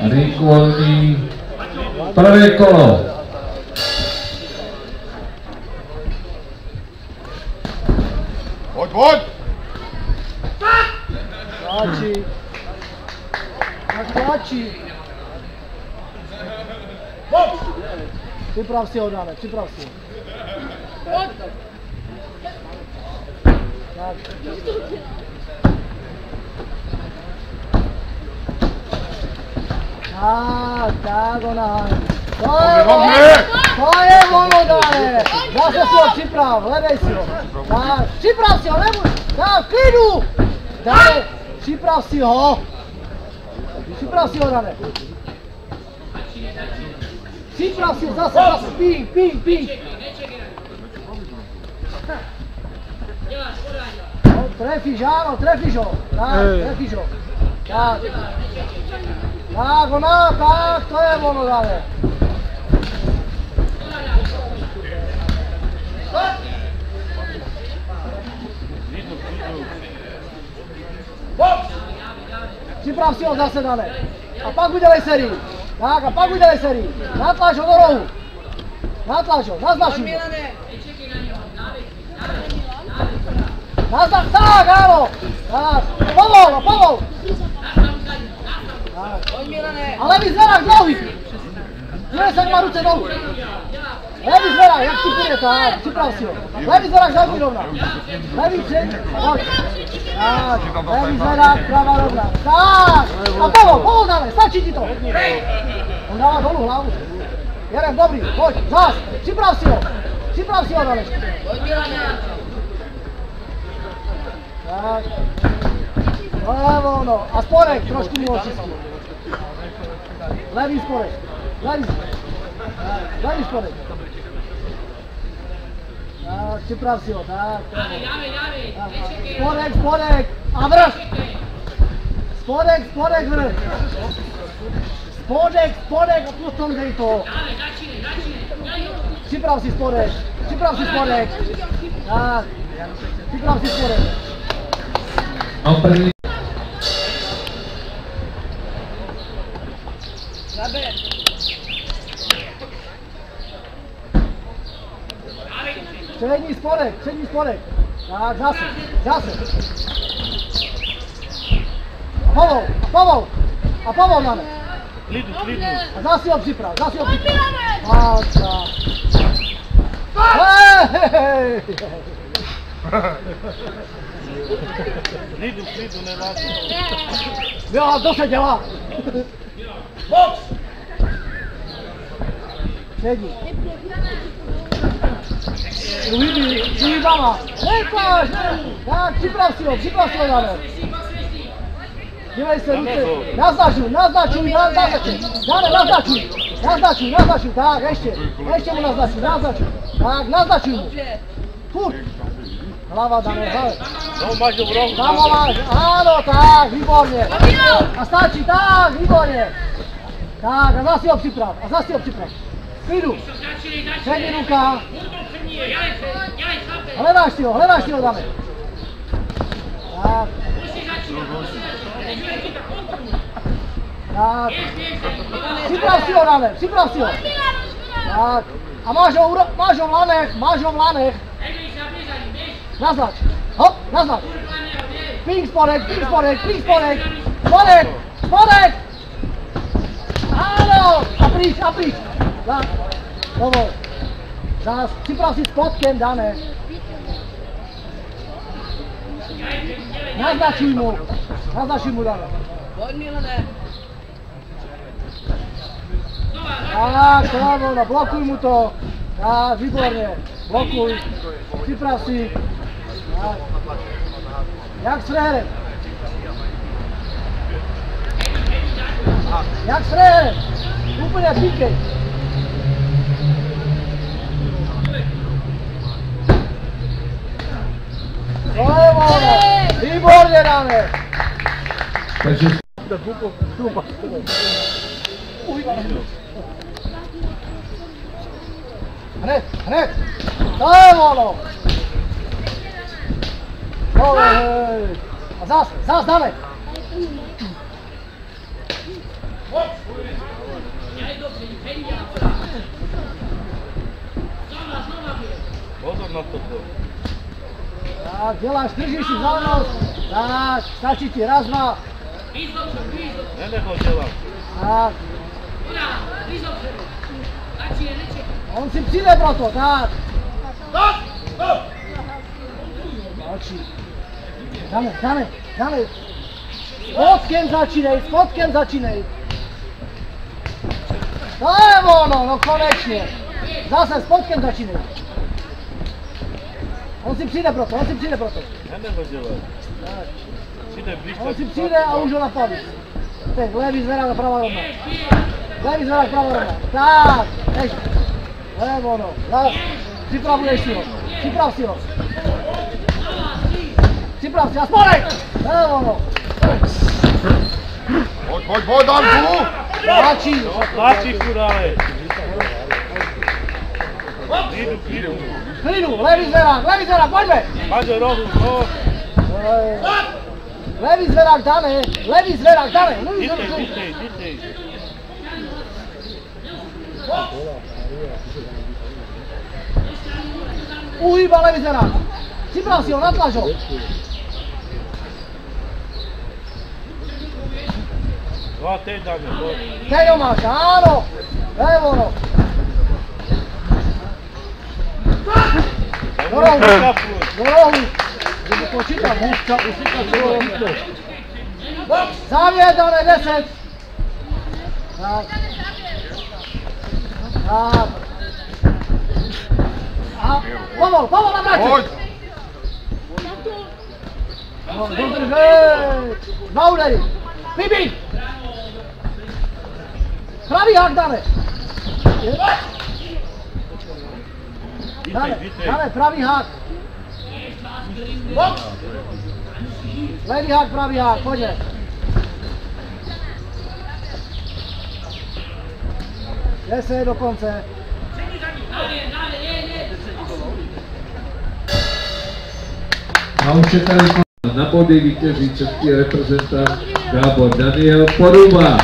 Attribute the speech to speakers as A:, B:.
A: Rýchvolný prvé kolo.
B: Pojď!
C: Tlačí. Připrav si ho, Dane, připrav si ho. Tak ona. To je ono, Dane. Zase si ho připrav, hledej si ho. Tak, připrav si ho, nebuď. Tak, klidu. Dane, připrav si ho. Připrav si ho, Dane. Připrav si ho, zase, ping. Trefíš, ano, trefíš ho. Tak, trefíš ho. Tak. Tak, ona, tak, to je ono, Dane. Připrav si ho zase, Dane. A pak udělej sérii. Tak, a pak udělej sérii. Natlač ho do rohu. Natlač ho, naznač ho. Naznač, tak, ano. Tak, povol. Ale vyzvedák dlouhý. Dívej se, má ruce dolů. Levý zvedák, jak si půjde, tak, připrav si ho. Levý zvedák, zavři rovna. Levý před, pojď. Tak, levý zvedák, pravá rovna. Tak, a povol, Dane, stačí ti to. On dává dolů hlavu. Jerem, dobrý, pojď, zás, připrav si ho, Danečku. Tak, to je ono. A spodek, trošku mu očistí. Levý spodek, levý spodek. Tak, připrav si ho, tak. Spodek, a vrch. Spodek, vrch. Spodek, a potom dej to. Připrav si spodek. Tak, připrav si spodek.
A: No první.
C: Přední spodek. Tak, zase. A povol, Dane.
B: Klidu.
C: A zase ho připrav. Hej!
B: Klidu, nevádí.
C: Jo, to se dělá.
B: Box!
C: Přední. Druhý dama. Nekláš, ne. Tak, připrav si ho, Dane. Dívej se, ruce. Naznačuj. Dane, naznačuj. Tak, ještě mu naznačuj. Tak, naznačuj mu. Furt. Hlava, Dane, hlava.
B: No, máš ho v rohu.
C: Tam ho máš, ano, tak, výborně. A stačí, tak, výborně. Tak, a zase ho připrav. Klidu. Přední ruka. Hledáš si ho, Dane. Tak. Tak. Připrav si ho. Tak. A máš ho v lanech. Naznač. Hop, naznač. Ping spodek. Spodek. Ano. A pryč. Tak. Dovol. Zás. Připrav si spodkem, Dane. Naznačuj mu, Dane. Tak, to je ono, blokuj mu to. Tak, výborně. Blokuj. Připrav si. Tak. Jak s frérem? Úplně píkej. To je ono. Výborně, Dane.
A: Takže
C: Hned. To je ono. A zás, Dane.
B: Pozor na toto.
C: Tak, děláš, držíš si zelenost. Tak, stačí ti, raz, dva.
B: Nenech ho dělat.
C: Tak. On si přijde proto, tak. Další. Dáme. S fotkem začínej. To je ono, no konečně. Zase s fotkem začínej. On si přijde proto.
B: Nenech ho dělat.
C: Tak.
B: Přijde blíž,
C: On si přijde a už ho napadí. Teď levý zvedák, pravá rovna. Levý zvedák, pravá rovna. Tak, ještě. To je ono. Připravuješ si ho. Připrav si a spolek! To je ono.
D: Pojď, Danku!
C: Tlačí.
B: tlačí chudále.
C: Klidu, levý zvedák, pojďme!
B: Máže rohu, no.
C: Levý zvedák, dáme.
B: Dítěj.
C: Uhýba levý zvedák. Připrav si ho, natlač ho.
B: No a teď dáme, pojď.
C: Teď ho máš, áno. To je ono. Do rohu. Żeby počítat, můžka usykat do rohu. Závěr, dáme 10. Tak. A pomol na práci.
D: Pojď!
C: No, dodržej. Dva údery. Vybíj. Pravý hák dáme. Dáme pravý hák. Levý hák, pravý hák, pojďme. Jde do konce.
A: A už je tady na body vítězí český reprezentant Gábor Daniel Poruba.